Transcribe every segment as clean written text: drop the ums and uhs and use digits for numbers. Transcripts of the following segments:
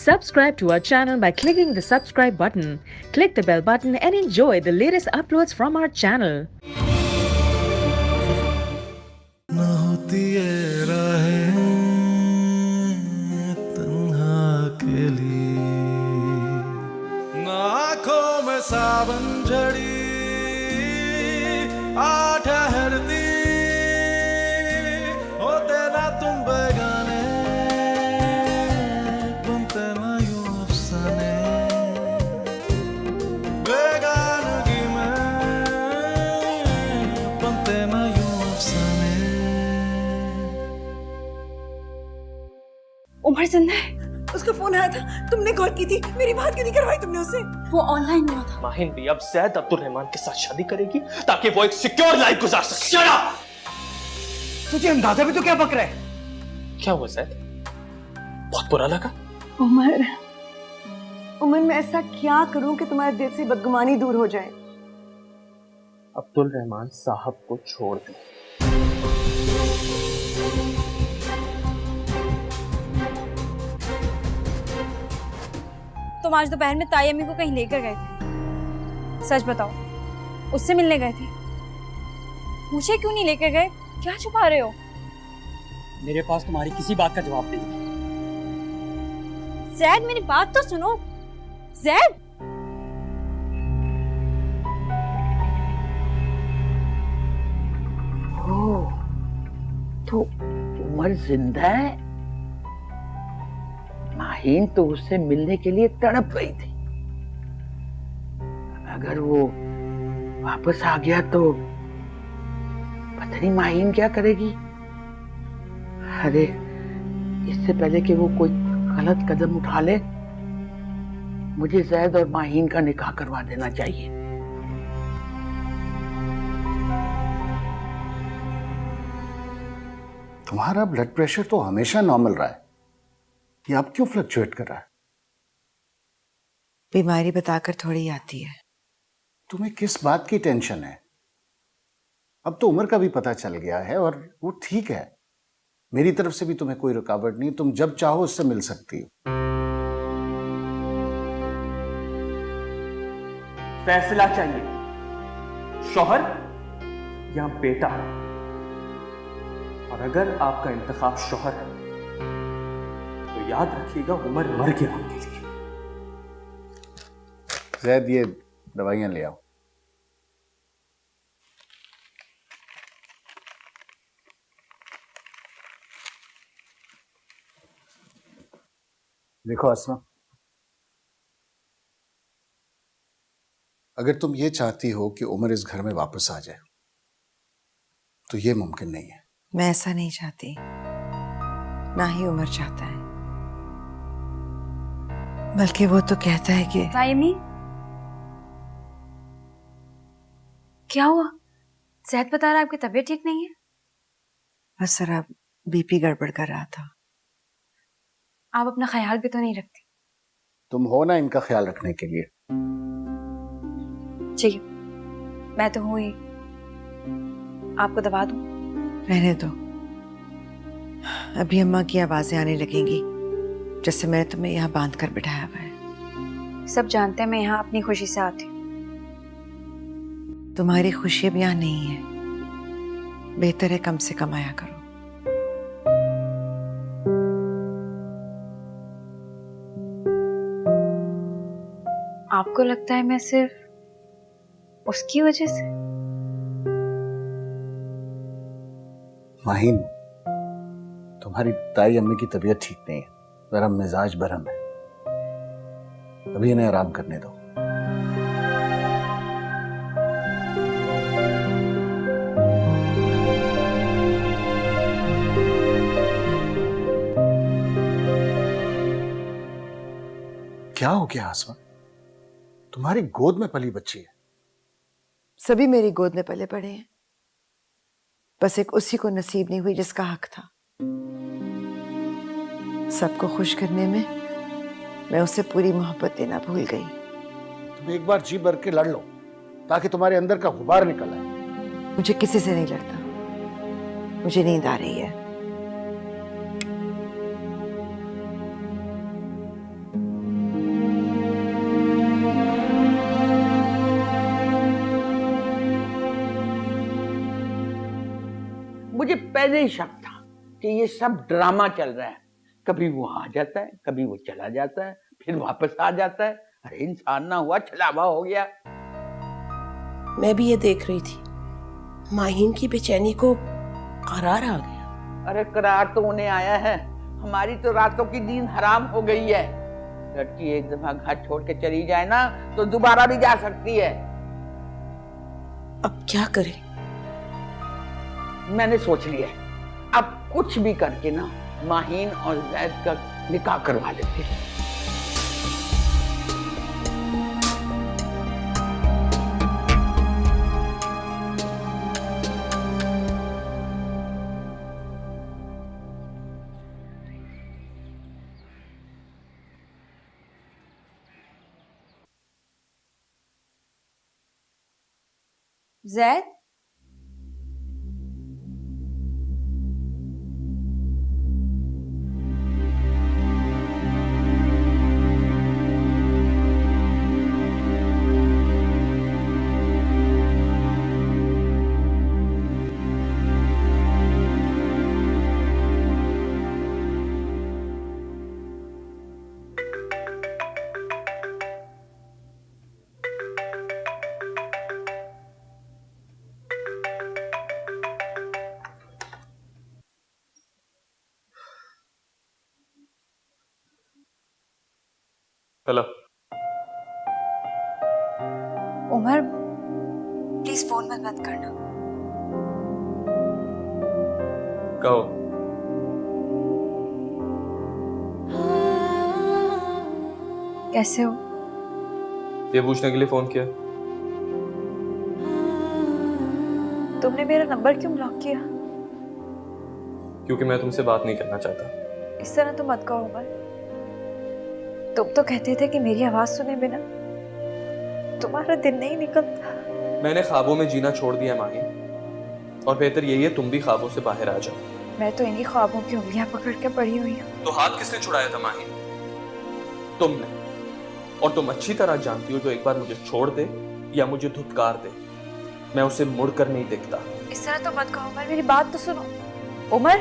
Subscribe to our channel by clicking the subscribe button. Click the bell button and enjoy the latest uploads from our channel. ना होती ये राहें तन्हा अकेली, ना आँखों में सावन झड़ी आ ठहरती, होते ना तुम बेगाने, बनते ना यूं अफसाने, बेगानगी में बनते ना यूं अफसाने। उमर जिंदा है। उसका फोन आया था, तुमने कॉल की थी, मेरी बात क्यों नहीं करवाई तुमने उससे? वो ऑनलाइन हुआ था। माहिन भी अब जैद अब्दुल रहमान के साथ शादी करेगी ताकि वो एक सिक्योर लाइफ गुजार सके। Shut up! तुझे अंदाजा भी तो क्या बक रहा है? क्या हुआ जैद? बहुत बुरा लगा? उमर मैं ऐसा क्या करूं कि तुम्हारे दिल से बदगुमानी दूर हो जाए? अब्दुल रहमान साहब को छोड़ दे। तुम आज दोपहर में ताई अम्मी को कहीं लेकर गए थे, सच बताओ, उससे मिलने गए थे? मुझे क्यों नहीं लेकर गए? क्या छुपा रहे हो? मेरे पास तुम्हारी किसी बात का जवाब नहीं। जैद, मेरी बात तो सुनो। जैद, तो उमर जिंदा है? माहीन तो उससे मिलने के लिए तड़प रही थी। अगर वो वापस आ गया तो पता नहीं माहीन क्या करेगी। अरे इससे पहले कि वो कोई गलत कदम उठा ले, मुझे जैद और माहीन का निकाह करवा देना चाहिए। तुम्हारा ब्लड प्रेशर तो हमेशा नॉर्मल रहा है, ये अब क्यों फ्लक्चुएट कर रहा है? बीमारी बताकर थोड़ी आती है। तुम्हें किस बात की टेंशन है? अब तो उम्र का भी पता चल गया है और वो ठीक है। मेरी तरफ से भी तुम्हें कोई रुकावट नहीं, तुम जब चाहो उससे मिल सकती हो। फैसला चाहिए, शौहर या बेटा। और अगर आपका इंतखाब शौहर है तो याद रखिएगा उमर मर गया आपके लिए। जैद, ये दवाइयां ले आओ। देखो आसमा, अगर तुम ये चाहती हो कि उमर इस घर में वापस आ जाए तो ये मुमकिन नहीं है। मैं ऐसा नहीं चाहती, ना ही उमर चाहता है। बल्कि वो तो कहता है कि ताई अम्मी, क्या हुआ? जैद बता रहा है आपकी तबीयत ठीक नहीं है। बस जरा बीपी गड़बड़ कर रहा था। आप अपना ख्याल भी तो नहीं रखती। तुम हो ना इनका ख्याल रखने के लिए। जी, मैं तो हूँ ही। आपको दवा दूं? रहने दो, अभी अम्मा की आवाजें आने लगेंगी जैसे मैंने तुम्हें यहाँ बांध कर बिठाया हुआ है। सब जानते हैं मैं यहाँ अपनी खुशी से आती हूँ। तुम्हारी खुशी अब यहाँ नहीं है, बेहतर है कम से कम आया करो। आपको लगता है मैं सिर्फ उसकी वजह से? माहीन, तुम्हारी ताई अम्मी की तबीयत ठीक नहीं है, जरा मिजाज बरम है, अभी इन्हें आराम करने दो। क्या हो गया आसमा? तुम्हारी गोद में पली बच्ची है। सभी मेरी गोद में पले पड़े हैं, बस एक उसी को नसीब नहीं हुई जिसका हक था। सबको खुश करने में मैं उसे पूरी मोहब्बत देना भूल गई। तुम एक बार जी भर के लड़ लो ताकि तुम्हारे अंदर का गुबार निकल आए। मुझे किसी से नहीं लड़ता, मुझे नींद आ रही है। पहले ही शक था कि ये सब ड्रामा चल रहा है। कभी वो आ जाता है, कभी वो चला जाता है, फिर वापस आ जाता है। अरे इंसान ना हुआ छलावा हो गया। मैं भी ये देख रही थी, माहीन की बेचैनी को करार आ गया। अरे करार तो उन्हें आया है, हमारी तो रातों की नींद हराम हो गई है। लड़की एक दफा घर छोड़ के चली जाए ना तो दोबारा भी जा सकती है। अब क्या करें? मैंने सोच लिया है, अब कुछ भी करके ना माहीन और जैद का निकाह करवा लेते हैं। Zaid, hello. Umar please phone मत बंद करना। कहो। कैसे हो? ये पूछने के लिए फोन किया? तुमने मेरा नंबर क्यों ब्लॉक किया? क्योंकि मैं तुमसे बात नहीं करना चाहता। इस तरह तो मत कहो उमर। तुम तो कहते थे कि मेरी आवाज सुने बिना तुम्हारा दिन नहीं निकलता। मैंने ख्वाबों में जीना छोड़ दिया माही, और बेहतर यही है तुम भी ख्वाबों से बाहर आ जाओ। मैं तो इन्हीं ख्वाबों की उंगलियां पकड़ के पड़ी हुई हूँ। तो हाथ किसने छुड़ाया था माही? तुमने। और तुम अच्छी तरह जानती हो, जो एक बार मुझे छोड़ दे या मुझे धुतकार दे, मैं उसे मुड़कर नहीं देखता। इस तरह तो मत कहो उमर, मेरी बात तो सुनो। उमर,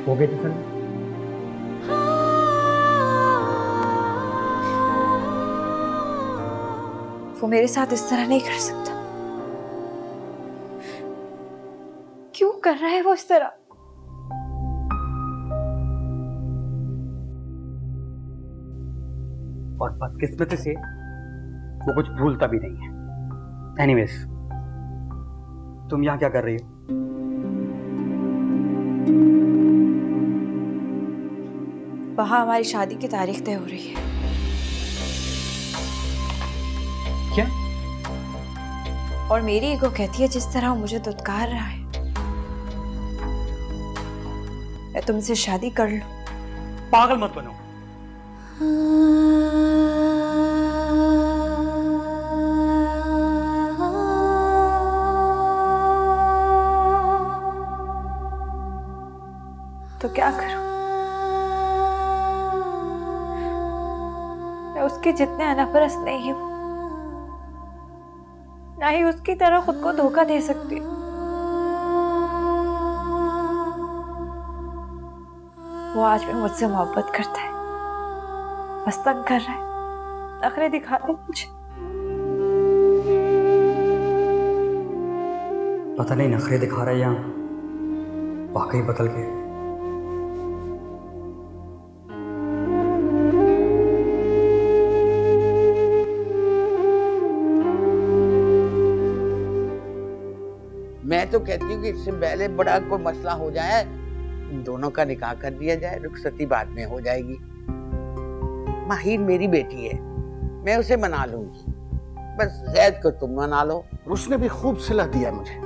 हो गए टिफिन? वो मेरे साथ इस तरह नहीं कर सकता। क्यों कर रहा है वो इस तरह? और बदकिस्मती से वो कुछ भूलता भी नहीं है। एनीवेज, तुम यहाँ क्या कर रही हो? वहां हमारी शादी की तारीख तय हो रही है। क्या? और मेरी ईगो कहती है जिस तरह वो मुझे दुत्कार रहा है, मैं तुमसे शादी कर लूं। पागल मत बनो। तो क्या करूं? मैं उसके जितने अनापरस नहीं हूं, ना ही उसकी तरह खुद को धोखा दे सकती। वो आज भी मुझसे मोहब्बत करता है, बस तंग कर रहा है, नखरे दिखा रहा है मुझे। पता नहीं नखरे दिखा रहा है या वाकई बदल गए। मैं तो कहती हूँ कि इससे पहले बड़ा कोई मसला हो जाए, इन दोनों का निकाह कर दिया जाए, रुखसती बाद में हो जाएगी। माहीन मेरी बेटी है, मैं उसे मना लूंगी, बस जैद को तुम मना लो। उसने भी खूब सलाह दिया मुझे।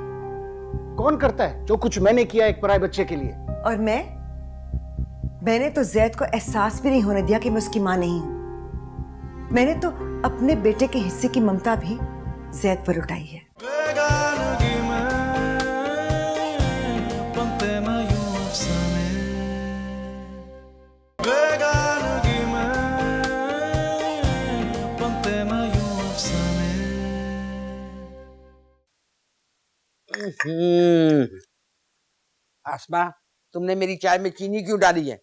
कौन करता है जो कुछ मैंने किया एक पराये बच्चे के लिए? और मैंने तो जैद को एहसास भी नहीं होने दिया कि मैं उसकी मां नहीं हूं। मैंने तो अपने बेटे के हिस्से की ममता भी जैद पर उठाई है। बेगानगी में बनते ना यूं अफसाने, बेगानगी में बनते ना यूं अफसाने। आसमा, तुमने मेरी चाय में चीनी क्यों डाली है?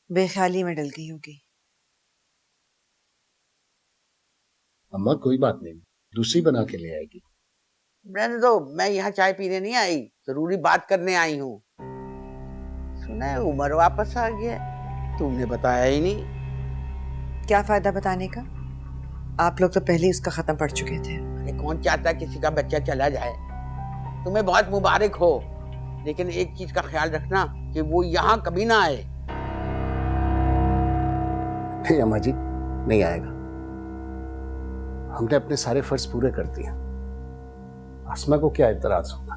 बेख्याली में डल गई होगी। अम्मा कोई बात नहीं, दूसरी बना के ले आएगी। रहने दो, मैं यहाँ चाय पीने नहीं आई, जरूरी बात करने आई हूँ। सुना है उमर वापस आ गया, तुमने बताया ही नहीं। क्या फायदा बताने का, आप लोग तो पहले ही उसका खत्म पड़ चुके थे। अरे कौन चाहता किसी का बच्चा चला जाए? तुम्हें बहुत मुबारक हो, लेकिन एक चीज का ख्याल रखना कि वो यहाँ कभी ना आए। नहीं अम्मा जी, नहीं आएगा। हमने अपने सारे फर्ज पूरे कर दिए, आसमा को क्या इतराज होगा?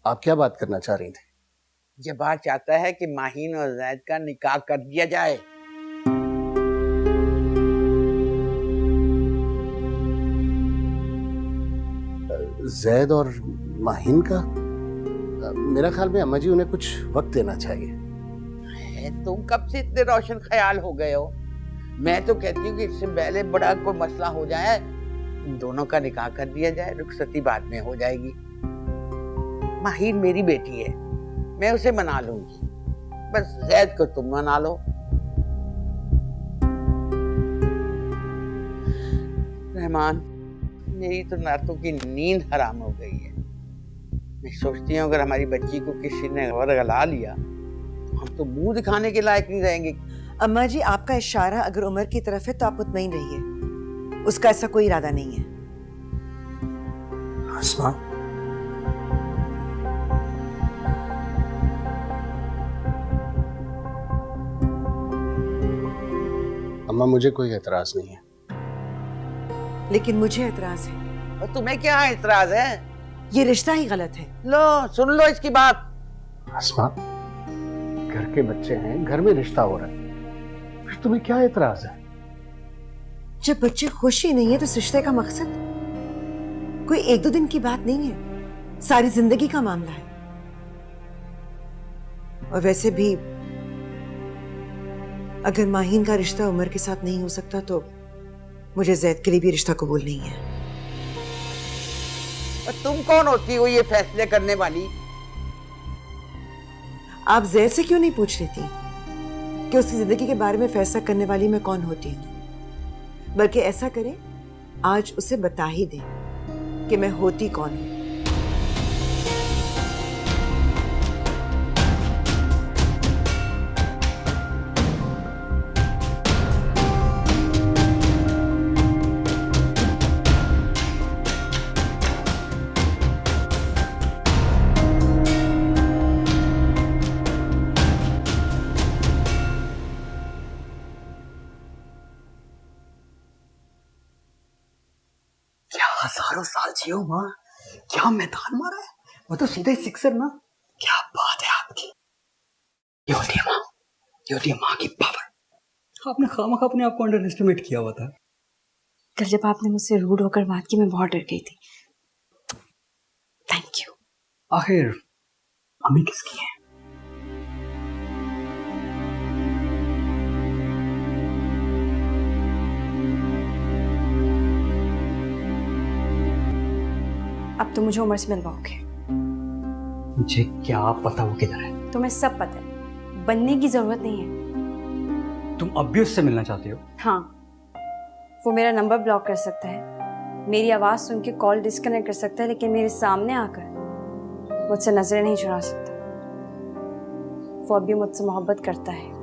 आप क्या बात करना चाह रही थी? जब्बार चाहता है कि माहीन और जैद का निकाह कर दिया जाए। जैद और माहीन का? मेरा ख्याल में अम्मा जी उन्हें कुछ वक्त देना चाहिए। तुम कब से इतने रोशन ख्याल हो गए हो? मैं तो कहती हूँ कि इससे पहले बड़ा कोई मसला हो जाए, इन दोनों का निकाह कर दिया जाए, रुखसती बाद में हो जाएगी। माहीन मेरी बेटी है, मैं उसे मना लूंगी, बस जैद को तुम मना लो। रहमान, मेरी तो रातों की नींद हराम हो गई है। मैं सोचती हूँ अगर हमारी बच्ची को किसी ने वरगला लिया तो हम तो मुंह दिखाने के लायक नहीं रहेंगे। अम्मा जी, आपका इशारा अगर उमर की तरफ है तो आप मुतमईन रहिए, उसका ऐसा कोई इरादा नहीं है। आसमा, अम्मा मुझे कोई एतराज नहीं है, लेकिन मुझे एतराज है। और तुम्हें क्या एतराज है? ये रिश्ता ही गलत है। लो सुन लो इसकी बात। आसमा, घर के बच्चे हैं, घर में रिश्ता हो रहा है, फिर तुम्हें क्या एतराज है? जब बच्चे खुश ही नहीं है तो इस रिश्ते का मकसद कोई एक दो दिन की बात नहीं है, सारी जिंदगी का मामला है। और वैसे भी अगर माहीन का रिश्ता उमर के साथ नहीं हो सकता तो मुझे जैद के लिए भी रिश्ता कबूल नहीं है। और तुम कौन होती हो ये फैसले करने वाली? आप जैद से क्यों नहीं पूछ लेती कि उसकी जिंदगी के बारे में फैसला करने वाली मैं कौन होती हूँ? बल्कि ऐसा करें, आज उसे बता ही दें कि मैं होती कौन हूँ। हजारों साल जियो माँ, क्या मैदान मारा है, वो तो सीधा ही सिक्सर ना। क्या बात है आपकी। ये होती है माँ, ये होती है माँ की पावर। आपने खामखा अपने आप को अंडर एस्टिमेट किया हुआ था। कल जब आपने मुझसे रूड होकर बात की, मैं बहुत डर गई थी। Thank you. आखिर अम्मी किसकी है? अब तो मुझे उमर से मिलवाओगे। मुझे क्या पता वो किधर है? तुम्हें सब पता है, बनने की जरूरत नहीं है। तुम अब भी उससे मिलना चाहते हो? हाँ, वो मेरा नंबर ब्लॉक कर सकता है, मेरी आवाज सुन के कॉल डिस्कनेक्ट कर सकता है, लेकिन मेरे सामने आकर मुझसे नजरें नहीं चुरा सकता। वो अब भी मुझसे मोहब्बत करता है।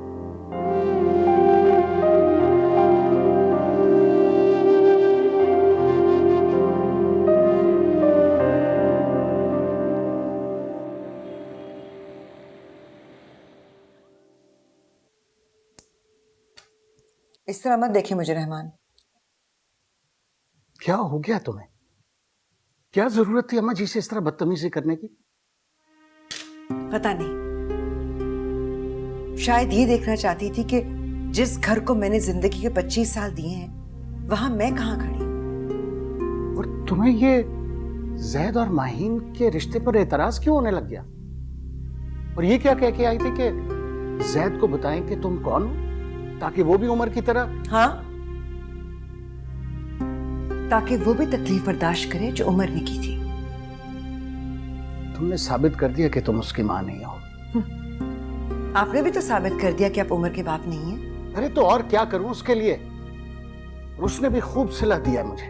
इस तरह मत देखिए मुझे रहमान। क्या हो गया तुम्हें? क्या जरूरत थी अम्मा जी से इस तरह बदतमीजी करने की? पता नहीं, शायद ये देखना चाहती थी कि जिस घर को मैंने जिंदगी के 25 साल दिए हैं वहां मैं कहां खड़ी हूं। और तुम्हें ये जैद और माहीन के रिश्ते पर एतराज क्यों होने लग गया? और ये क्या कह के आई थी कि जैद को बताएं कि तुम कौन हो, ताकि वो भी उमर की तरह। हाँ, ताकि वो भी तकलीफ बर्दाश्त करे जो उमर ने की थी। तुमने साबित कर दिया कि तुम उसकी मां नहीं हो। आपने भी तो साबित कर दिया कि आप उमर के बाप नहीं हैं। अरे तो और क्या करूं उसके लिए? उसने भी खूब सिला दिया मुझे।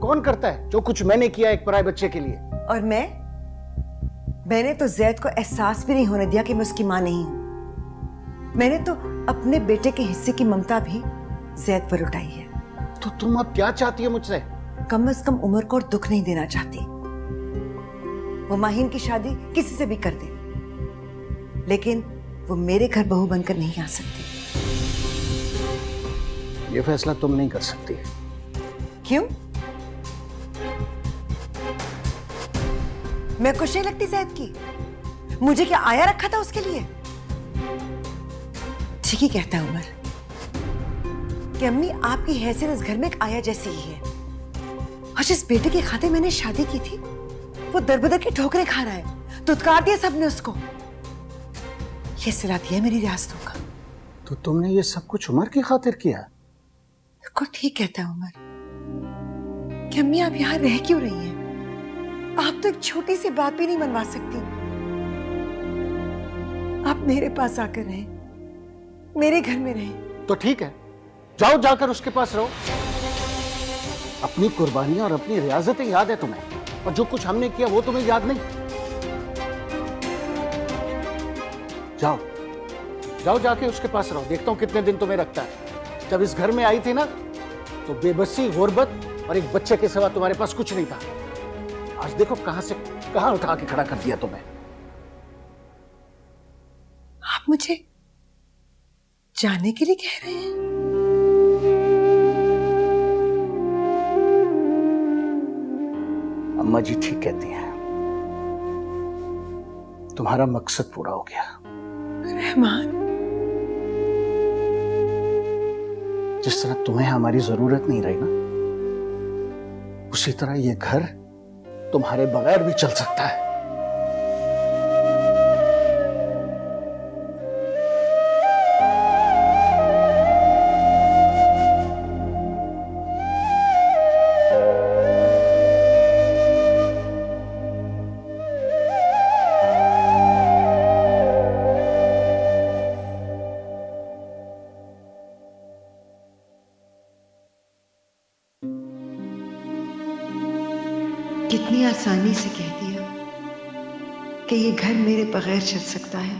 कौन करता है जो कुछ मैंने किया एक पराये बच्चे के लिए? और मैंने तो जैद को एहसास भी नहीं होने दिया कि मैं उसकी मां नहीं हूं। मैंने तो अपने बेटे के हिस्से की ममता भी जैद पर उठाई है। तो तुम अब क्या चाहती हो मुझसे? कम से कम उमर को और दुख नहीं देना चाहती। वो माहिन की शादी किसी से भी कर दे, लेकिन वो मेरे घर बहू बनकर नहीं आ सकती। ये फैसला तुम नहीं कर सकती। क्यों? मैं खुश नहीं लगती जैद की? मुझे क्या आया रखा था उसके लिए? ठीक ही कहता है उमर कि अम्मी आपकी हैसियत इस घर में एक आया जैसी ही है, और जिस बेटे की खातिर मैंने शादी की थी वो दरबदर की ठोकरें खा रहा है। दुत्कार दिया सबने उसको। ये सिला दिया मेरी रियासतों का। तो तुमने ये सब कुछ उमर की खातिर किया? बिल्कुल ठीक कहता है उमर कि अम्मी आप यहां रह क्यों रही हैं? आप तो एक छोटी सी बात भी नहीं मनवा सकती। आप मेरे पास आकर रहें, मेरे घर में रहें। तो ठीक है, जाओ जाकर उसके पास रहो। अपनी कुर्बानियां और अपनी रियाजतें याद है तुम्हें, और जो कुछ हमने किया वो तुम्हें याद नहीं। जाओ जाओ जाके उसके पास रहो। देखता हूं कितने दिन तुम्हें रखता है। जब इस घर में आई थी ना तो बेबसी, गुर्बत और एक बच्चे के सिवा तुम्हारे पास कुछ नहीं था। आज देखो कहां से कहां उठा के खड़ा कर दिया तुम्हें। आप मुझे जाने के लिए कह रहे हैं? अम्मा जी ठीक कहती हैं, तुम्हारा मकसद पूरा हो गया। रहमान, जिस तरह तुम्हें हमारी जरूरत नहीं रही ना, उसी तरह ये घर तुम्हारे बगैर भी चल सकता है। कितनी आसानी से कह दिया कि ये घर मेरे बगैर चल सकता है।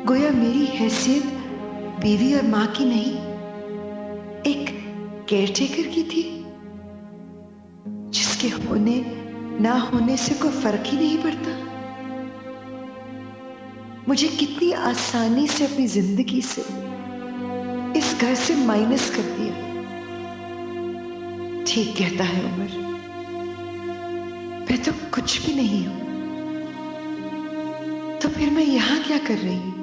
गोया मेरी हैसियत बीवी और मां की नहीं, एक केयरटेकर की थी, जिसके होने ना होने से कोई फर्क ही नहीं पड़ता। मुझे कितनी आसानी से अपनी जिंदगी से इस घर से माइनस कर दिया। ठीक कहता है उमर, मैं तो कुछ भी नहीं हूं, तो फिर मैं यहां क्या कर रही हूं?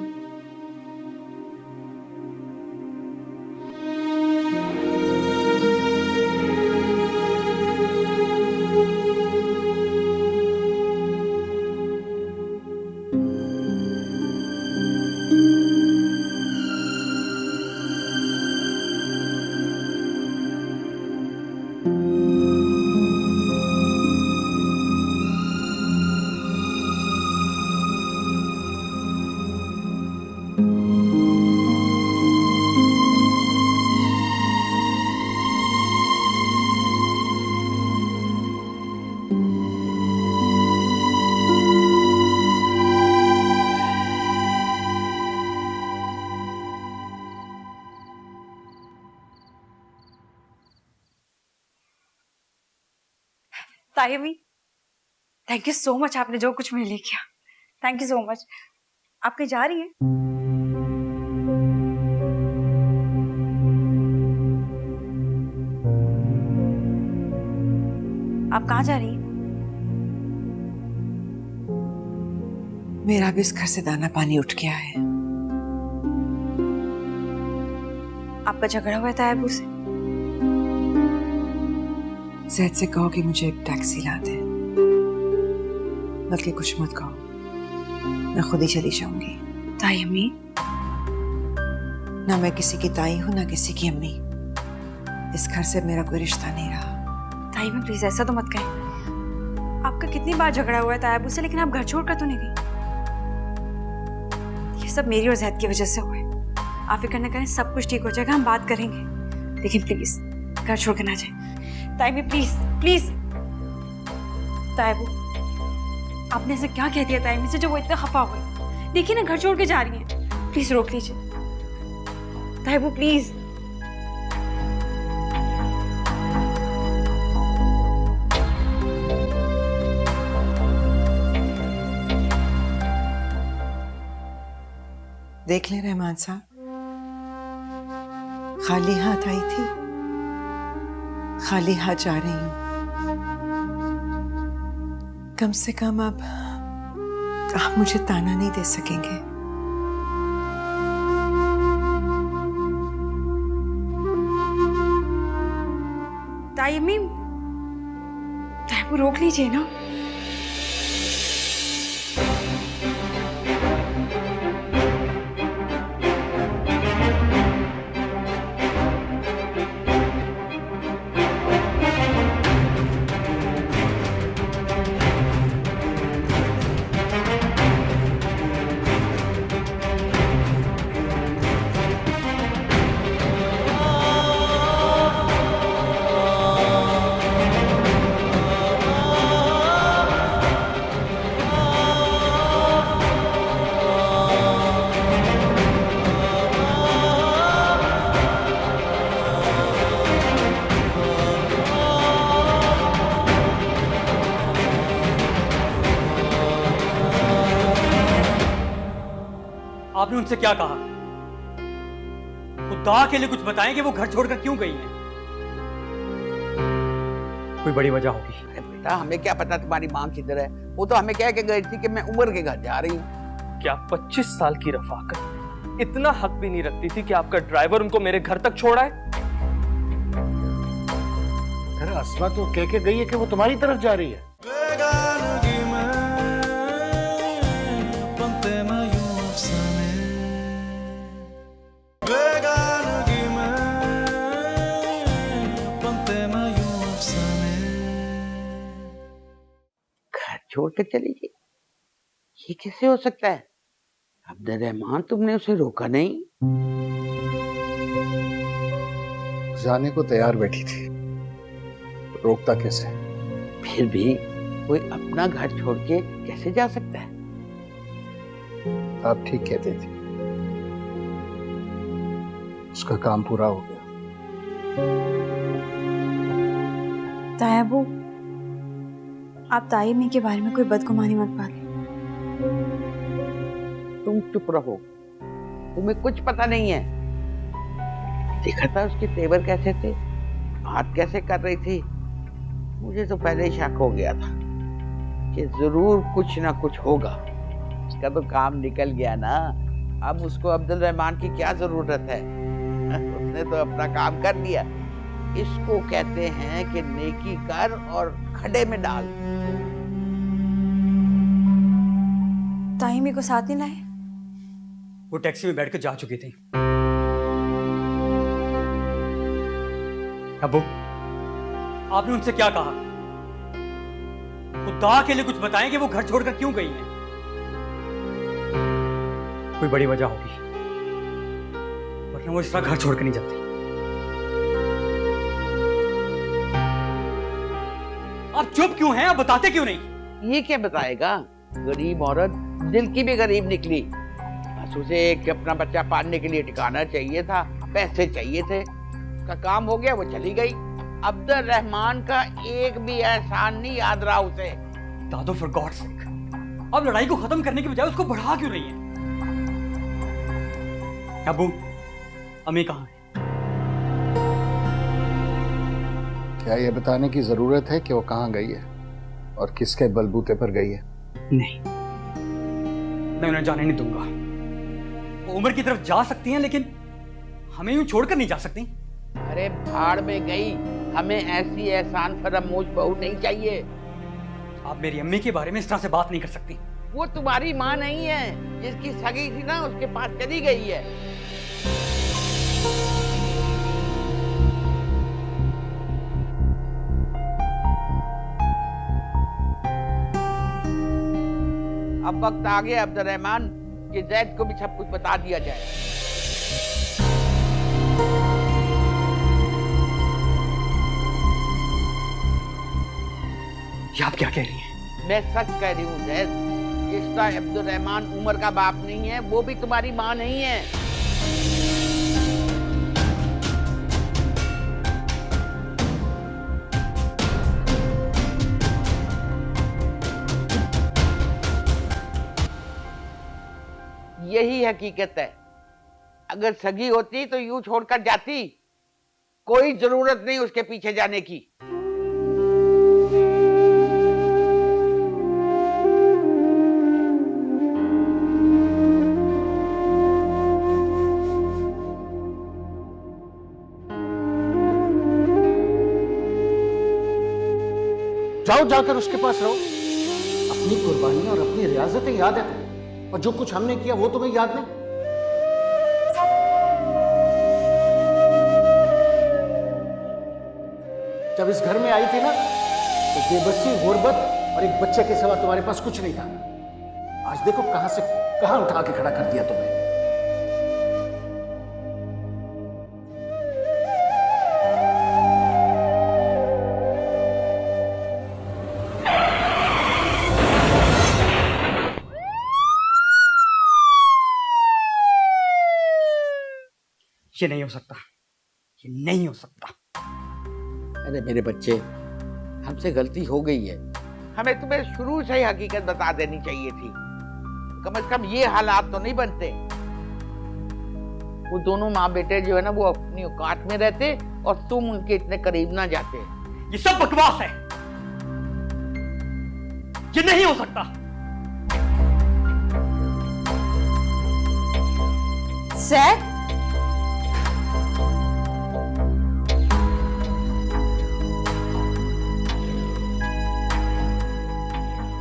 तायमी, थैंक यू सो मच, आपने जो कुछ मेरे लिए किया। Thank you so much. आप कहीं जा रही हैं? आप कहाँ जा रही हैं? मेरा भी इस घर से दाना पानी उठ गया है। आपका झगड़ा हुआ था अबू से? जैद से कहो कि मुझे एक टैक्सी ला दे, बल्कि कुछ मत कहो, मैं खुद ही चली जाऊंगी। तायमी, ना मैं किसी की ताई हूं ना किसी की अम्मी। इस घर से मेरा कोई रिश्ता नहीं रहा। ताई मैं प्लीज ऐसा तो मत कहें। आपका कितनी बार झगड़ा हुआ है तायाबू से, लेकिन आप घर छोड़कर तो नहीं गई। ये सब मेरी और जैद की वजह से हुआ है। आप फिक्र न करें, सब कुछ ठीक हो जाएगा, हम बात करेंगे। लेकिन प्लीज घर छोड़ कर ना जाए। ताई प्लीज प्लीज। तायाबू आपने ऐसा क्या कह दिया ताई से जो वो इतना खफा हुई? देखिए ना, घर छोड़ के जा रही है। प्लीज रोक लीजिए तायाबू, प्लीज। देख ले रहमान साहब, खाली हाथ आई थी, खाली हाथ जा रही हूं। कम से कम अब आप मुझे ताना नहीं दे सकेंगे। ताई अम्मी, तायाबू रोक लीजिए ना। आपने उनसे क्या कहा? खुदा के लिए कुछ बताएं कि वो घर छोड़कर क्यों गई हैं? कोई बड़ी वजह होगी। अरे बेटा, हमें क्या पता तुम्हारी माँ किधर है? वो तो हमें कह के गई थी कि मैं उमर के घर जा रही हूँ। क्या 25 साल की रफाकत इतना हक भी नहीं रखती थी कि आपका ड्राइवर उनको मेरे घर तक छोड़ा है? अरे अस्मा तो कह के गई है कि वो तुम्हारी तरफ जा रही है। बेगानगी में बनते मैं यूं अफसाने, बेगानगी में बनते मैं यूं अफसाने। घर छोड़ कर चली गई, ये कैसे हो सकता है? अब्दुल रहमान, तुमने उसे रोका नहीं? जाने को तैयार बैठी थी, रोकता कैसे? फिर भी कोई अपना घर छोड़ के कैसे जा सकता है? आप ठीक कहते थे, उसका काम पूरा हो गया। तायाबू, आप ताई अम्मी के बारे में कोई बदगुमानी मत पालें। तुम चुप रहो, तुम्हें कुछ पता नहीं है। देखा था उसके तेवर कैसे थे, बात कैसे कर रही थी। मुझे तो पहले ही शक हो गया था कि जरूर कुछ ना कुछ होगा। उसका तो काम निकल गया ना, अब उसको अब्दुल रहमान की क्या जरूरत है? उसने तो अपना काम कर लिया। इसको कहते हैं कि नेकी कर और खड्डे में डाल। ताई अम्मी को साथ नहीं लाए? वो टैक्सी में बैठकर जा चुकी थी। अब्बू, आपने उनसे क्या कहा? खुदा के लिए कुछ बताएं कि वो घर छोड़कर क्यों गई हैं? कोई बड़ी वजह होगी, वरना वो इस तरह घर छोड़कर नहीं जाती। आप चुप क्यों हैं? आप बताते क्यों नहीं? ये क्या बताएगा? गरीब औरत दिल की भी गरीब निकली। बस उसे एक अपना बच्चा पालने के लिए ठिकाना चाहिए था, पैसे चाहिए थे। उसका काम हो गया, वो चली गई। अब्दुल रहमान का एक भी एहसान नहीं याद रहा उसे। दादो, फॉर गॉड सेक, अब लड़ाई को खत्म करने की बजाय उसको बढ़ा क्यों रही है? अबू, अम्मी कहाँ है? क्या ये बताने की जरूरत है कि वो कहाँ गई है और किसके बलबूते पर गई है? नहीं, मैं उन्हें जाने नहीं दूंगा। वो उम्र की तरफ जा सकती हैं, लेकिन हमें यूं छोड़कर नहीं जा सकती। अरे भाड़ में गई, हमें ऐसी एहसान फरामोश बहू नहीं चाहिए। आप मेरी अम्मी के बारे में इस तरह से बात नहीं कर सकती। वो तुम्हारी माँ नहीं है, जिसकी सगी थी ना उसके पास चली गई है। अब वक्त आ गया अब्दुल रहमान कि जैद को भी सब कुछ बता दिया जाए। ये आप क्या कह रही हैं? मैं सच कह रही हूँ जैद, इसका अब्दुल रहमान उमर का बाप नहीं है, वो भी तुम्हारी माँ नहीं है। यही हकीकत है। अगर सगी होती तो यूं छोड़कर जाती, कोई जरूरत नहीं उसके पीछे जाने की। जाओ, जाकर उसके पास रहो। अपनी कुर्बानियां और अपनी रियाजतें याद है तुम्हें, और जो कुछ हमने किया वो तुम्हें याद नहीं। जब इस घर में आई थी ना, तो बेबसी, गुर्बत और एक बच्चे के सिवा तुम्हारे पास कुछ नहीं था। आज देखो कहां से कहां उठा के खड़ा कर दिया तुम्हें। ये नहीं हो सकता, ये नहीं हो सकता। अरे मेरे बच्चे, हमसे गलती हो गई है। हमें तुम्हें शुरू से ही हकीकत बता देनी चाहिए थी। कम से कम ये हालात तो नहीं बनते। वो दोनों माँ बेटे जो है ना, वो अपनी औकात में रहते और तुम उनके इतने करीब ना जाते। ये सब बकवास है, ये नहीं हो सकता। सर,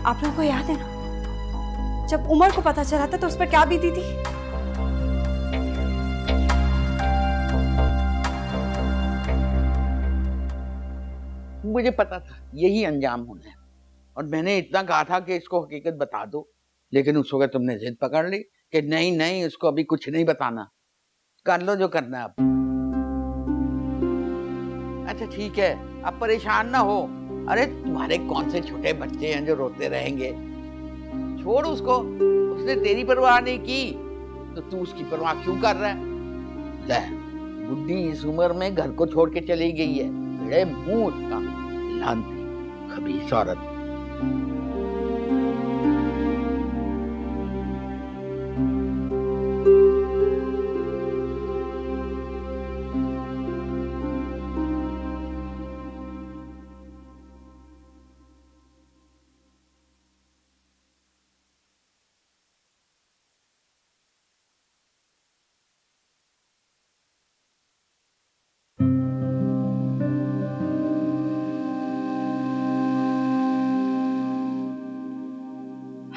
आप लोगों को याद है ना, जब उमर को पता चला था तो उस पर क्या बीती थी? मुझे पता था यही अंजाम होना है, और मैंने इतना कहा था कि इसको हकीकत बता दो, लेकिन उस वक्त तुमने जिद पकड़ ली कि नहीं नहीं, उसको अभी कुछ नहीं बताना, कर लो जो करना है अब। अच्छा ठीक है, अब परेशान ना हो। अरे तुम्हारे कौन से छोटे बच्चे हैं जो रोते रहेंगे? छोड़ उसको, उसने तेरी परवाह नहीं की तो तू उसकी परवाह क्यों कर रहा है? ले, बुढ़ी इस उम्र में घर को छोड़ के चली गई है, बड़े मुंह उसका, लानती खबीस औरत।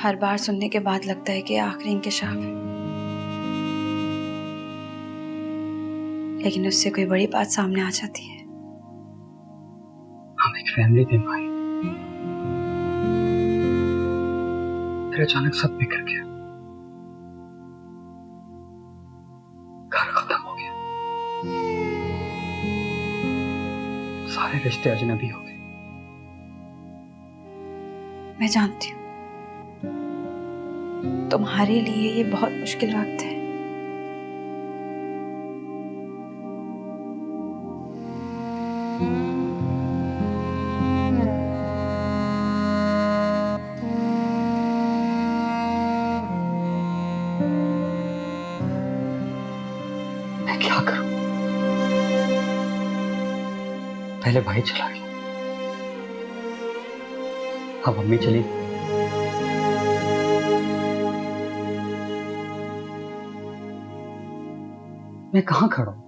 हर बार सुनने के बाद लगता है कि आखिरी इंकशाफ है, लेकिन उससे कोई बड़ी बात सामने आ जाती है। हम एक फैमिली थे भाई, फिर अचानक सब बिखर गया, घर खत्म हो गया, सारे रिश्ते अजनबी हो गए। मैं जानती हूँ तुम्हारे लिए ये बहुत मुश्किल वक्त है, मैं क्या करूं? पहले भाई चला गया, अब मम्मी चली गई। मैं कहां खड़ा हूं?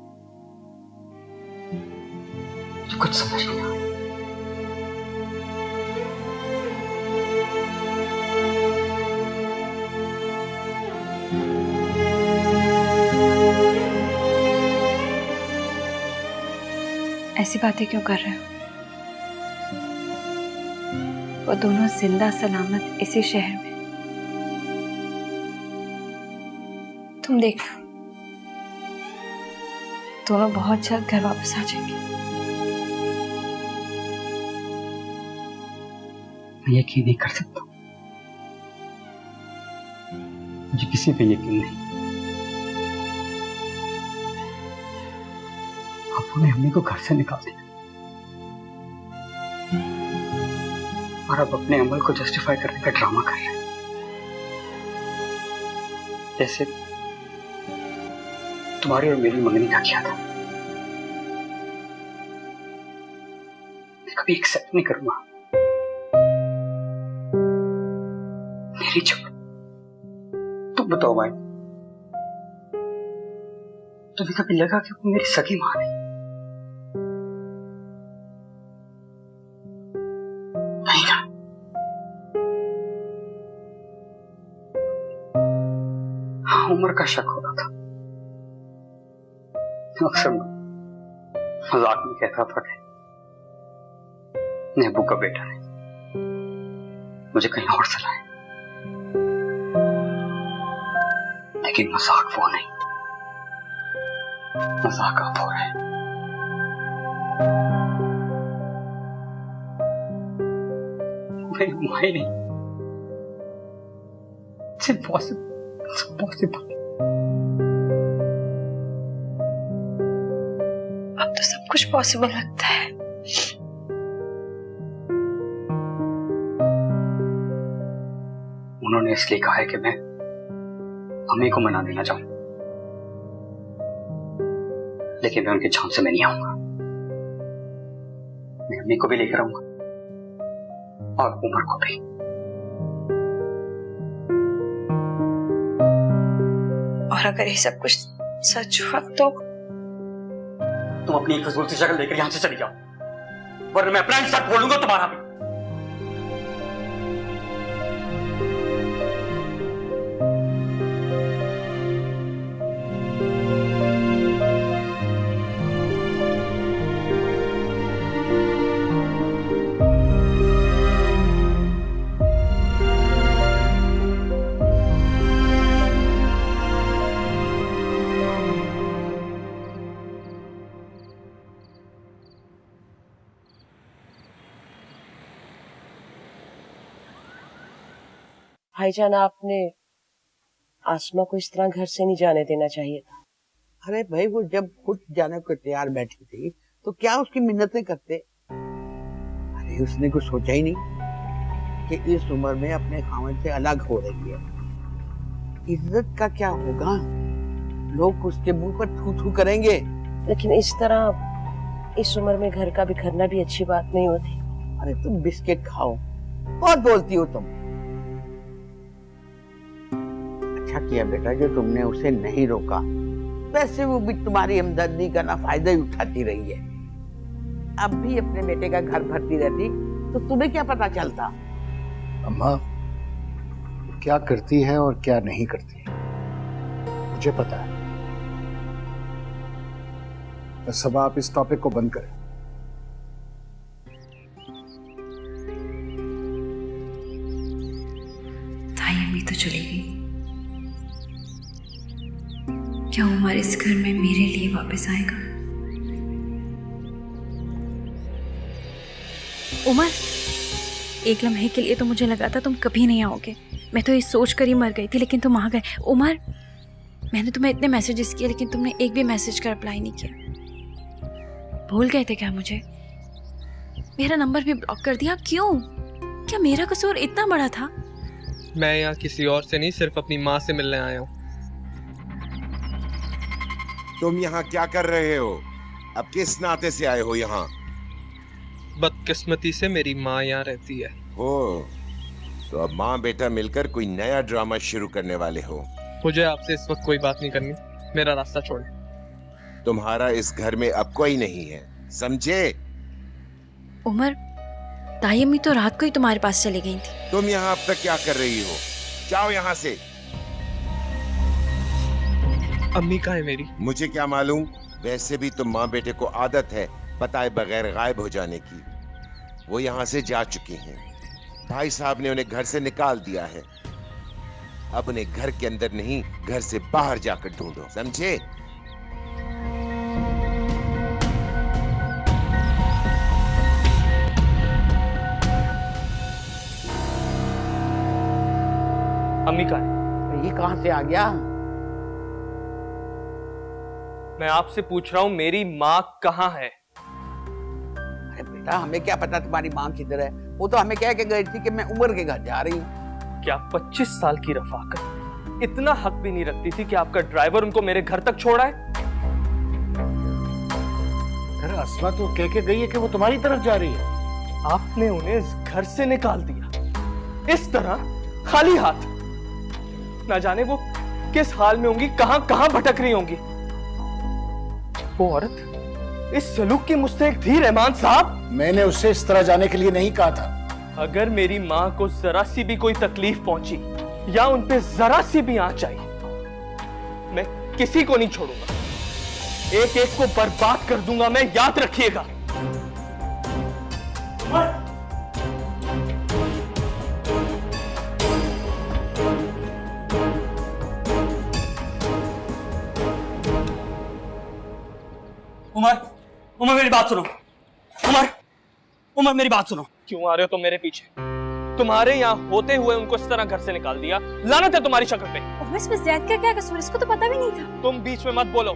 मुझे कुछ समझ नहीं आ रहा। ऐसी बातें क्यों कर रहे हो? वो दोनों जिंदा सलामत इसी शहर में तुम देख, दोनों बहुत जल्द घर वापस आ जाएंगे। मैं यकीन नहीं कर सकता, मुझे किसी पे यकीन नहीं। आपने अम्मी को घर से निकाल दिया और अब अपने अमल को जस्टिफाई करने का ड्रामा कर रहे हैं, जैसे तुम्हारी और मेरी मंगनी का किया था। मैं कभी एक्सेप्ट नहीं करूंगा मेरी चुप। तुम बताओ भाई, तुम्हें कभी लगा कि वो मेरी सगी मां है? नहीं ना। हाँ, उम्र का शक हो रहा था। अक्सर मजाक में कहता था कि नेबू का बेटा नहीं, मुझे कहीं और से लाए, लेकिन मजाक वो नहीं, मजाक आप हो रहे हैं। मेरी माँ ही नहीं, it's impossible, it's impossible। अब तो सब कुछ पॉसिबल लगता है। उन्होंने इसलिए कहा है कि मैं अम्मी को मना देना चाहूं, लेकिन मैं उनके छांव से मैं नहीं आऊंगा। मैं अम्मी को भी लेकर आऊंगा और उमर को भी। और अगर ये सब कुछ सच हुआ तो तुम अपनी एक फजूल सी शक्ल लेकर यहां से चली जाओ, वरना मैं अपना इंसान खोलूंगा तुम्हारा भी। भाईजान, आपने आसमा को इस तरह घर से नहीं जाने देना चाहिए था। अरे भाई, वो जब खुद जाने को तैयार बैठी थी तो क्या उसकी मिन्नतें करते। अरे उसने कुछ सोचा ही नहीं कि इस उम्र में अपने खामन से अलग हो रही है। इज्जत का क्या होगा, लोग उसके मुंह पर थू थू करेंगे। लेकिन इस तरह इस उम्र में घर का बिखरना भी अच्छी बात नहीं होती। अरे तुम बिस्किट खाओ, बहुत बोलती हो तुम। अच्छा किया बेटा जो तुमने उसे नहीं रोका, वैसे वो भी तुम्हारी हमदर्दी का ना फायदा ही उठाती रही है। अब भी अपने बेटे का घर भरती रहती तो तुम्हें क्या पता चलता। अम्मा क्या करती है और क्या नहीं करती मुझे पता है। बस अब आप इस टॉपिक को बंद करें। ताई अम्मी तो चली गई, क्या उमर इस घर में मेरे लिए वापस आएगा? उमर, एक लम्हे के लिए तो मुझे लगा था तुम कभी नहीं आओगे। मैं तो ये सोच कर ही मर गई थी, लेकिन तुम आ गए। उमर, मैंने तुम्हें इतने मैसेजेस किए लेकिन तुमने एक भी मैसेज का रिप्लाई नहीं किया। भूल गए थे क्या मुझे? मेरा नंबर भी ब्लॉक कर दिया, क्यों? क्या मेरा कसूर इतना बड़ा था? मैं यहाँ किसी और से नहीं, सिर्फ अपनी माँ से मिलने आया हूँ। तुम यहाँ क्या कर रहे हो? अब किस नाते से आए हो यहाँ? बदकिस्मती से मेरी माँ यहाँ रहती है। हो, तो अब माँ बेटा मिलकर कोई नया ड्रामा शुरू करने वाले हो। मुझे आपसे इस वक्त कोई बात नहीं करनी, मेरा रास्ता छोड़। तुम्हारा इस घर में अब कोई नहीं है, समझे? उमर, ताई अम्मी तो रात को ही तुम्हारे पास चली गई थी। तुम यहाँ अब तक क्या कर रही हो? जाओ यहाँ से। अम्मी कहाँ है मेरी? मुझे क्या मालूम, वैसे भी तुम माँ बेटे को आदत है बताए बगैर गायब हो जाने की। वो यहाँ से जा चुकी हैं, भाई साहब ने उन्हें घर से निकाल दिया है। अपने घर के अंदर नहीं, घर से बाहर जाकर ढूंढो, समझे? अम्मी कहाँ है? ये कहां से आ गया? मैं आपसे पूछ रहा हूँ, मेरी माँ कहाँ है? अरे बेटा, हमें क्या पता तुम्हारी माँ किधर है? वो तो हमें कह के गई थी कि मैं उमर के घर जा रही हूँ। क्या 25 साल की रफाकत इतना हक भी नहीं रखती थी कि आपका ड्राइवर उनको मेरे घर तक छोड़ा है? अरे अस्मा तो कह के गई है कि वो तुम्हारी तरफ जा रही है। आपने उन्हें इस घर से निकाल दिया इस तरह, खाली हाथ। ना जाने वो किस हाल में होंगी, कहां कहां भटक रही होंगी। वो औरत, इस सलूक की मुस्तहिक थी रहमान साहब? मैंने उससे इस तरह जाने के लिए नहीं कहा था। अगर मेरी माँ को जरा सी भी कोई तकलीफ पहुंची या उन पे जरा सी भी आंच आई, मैं किसी को नहीं छोड़ूंगा, एक एक को बर्बाद कर दूंगा मैं, याद रखिएगा। उमर मेरी बात सुनो। उमर मेरी बात सुनो। क्यों आ रहे हो तुम मेरे पीछे? तुम्हारे यहाँ होते हुए उनको इस तरह घर से निकाल दिया, लानत है तुम्हारी शक्ल पे। अब इसमें ज़ैद का क्या कसूर? इसको तो पता भी नहीं था। तुम बीच में मत बोलो,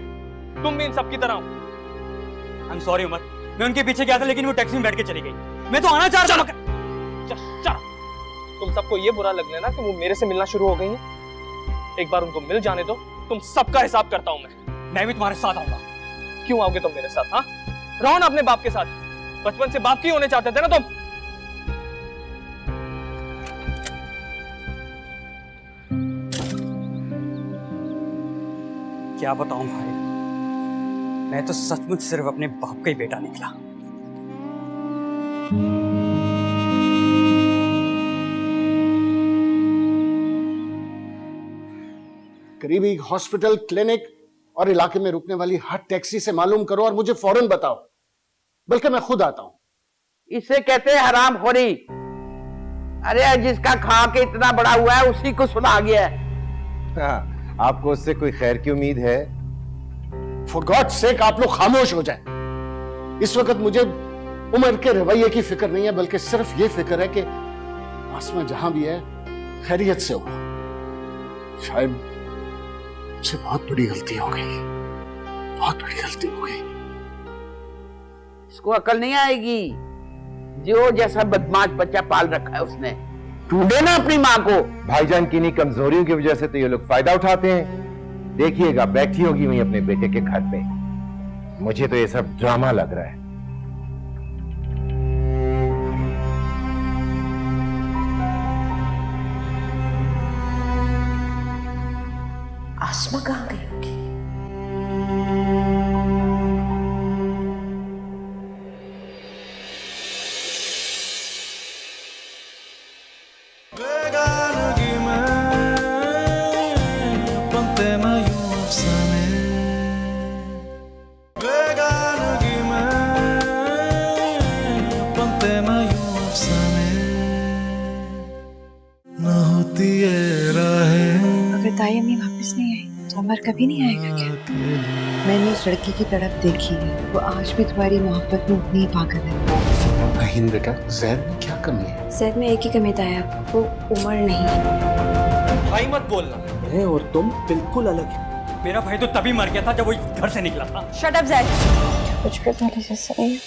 तुम भी इन सब की तरह हो। आई एम सॉरी उमर, मैं उनके पीछे गया था लेकिन वो टैक्सी में बैठ के चली गई। मैं तो आना चाह रहा था। तुम सबको ये बुरा लगना ना कि वो मेरे से मिलना शुरू हो गई है। एक बार उनको मिल जाने दो, तुम सबका हिसाब करता हूं मैं भी तुम्हारे साथ आऊंगा। क्यों आओगे तुम मेरे साथ? हाँ, रहो ना अपने बाप के साथ। बचपन से बाप की होने चाहते थे ना तुम। क्या बताऊं भाई, मैं तो सचमुच सिर्फ अपने बाप का ही बेटा निकला। करीबी हॉस्पिटल, क्लिनिक और इलाके में रुकने वाली हर टैक्सी से मालूम करो और मुझे फौरन बताओ, बल्कि मैं खुद आता हूं। इसे कहते हैं हरामखोरी। अरे जिसका खा के इतना बड़ा हुआ है उसी को सुना गया है। हाँ, आपको उससे कोई खैर की उम्मीद है? फॉर गॉड सेक आप लोग खामोश हो जाएं। इस वक्त मुझे उमर के रवैये की फिक्र नहीं है, बल्कि सिर्फ ये फिक्र है कि आसमा जहां भी है खैरियत से हो। शायद मुझसे बहुत बड़ी गलती हो गई, बहुत बड़ी गलती हो गई। इसको अकल नहीं आएगी, जो जैसा बदमाश बच्चा पाल रखा है उसने। ढूंढे ना अपनी माँ को। भाईजान की इन्हीं कमजोरियों की वजह से तो ये लोग फायदा उठाते हैं। देखिएगा, बैठी होगी वहीं अपने बेटे के घर पे। मुझे तो ये सब ड्रामा लग रहा है। आसमा कहाँ गई होगी? बेगानगी में बनते मैं यूं अफसाने, बेगानगी में बनते मैं यूं अफसाने, ना होती है राहें। अगर ताई अम्मी वापस नहीं आई तो उमर कभी नहीं आएगा क्या? मैंने उस लड़की की तरफ देखी है, वो आज भी तुम्हारी मोहब्बत में उतनी ही पागल है। अहीन बेटा, ज़ैद में क्या कमी है? ज़ैद में एक ही कमी था यार, वो उमर नहीं। भाई मत बोलना। अरे और तुम बिल्कुल अलग है। मेरा भाई तो तभी मर गया था जब वो घर से निकला था। शट अप ज़ैद। कुछ भी बोले जैसा नहीं है।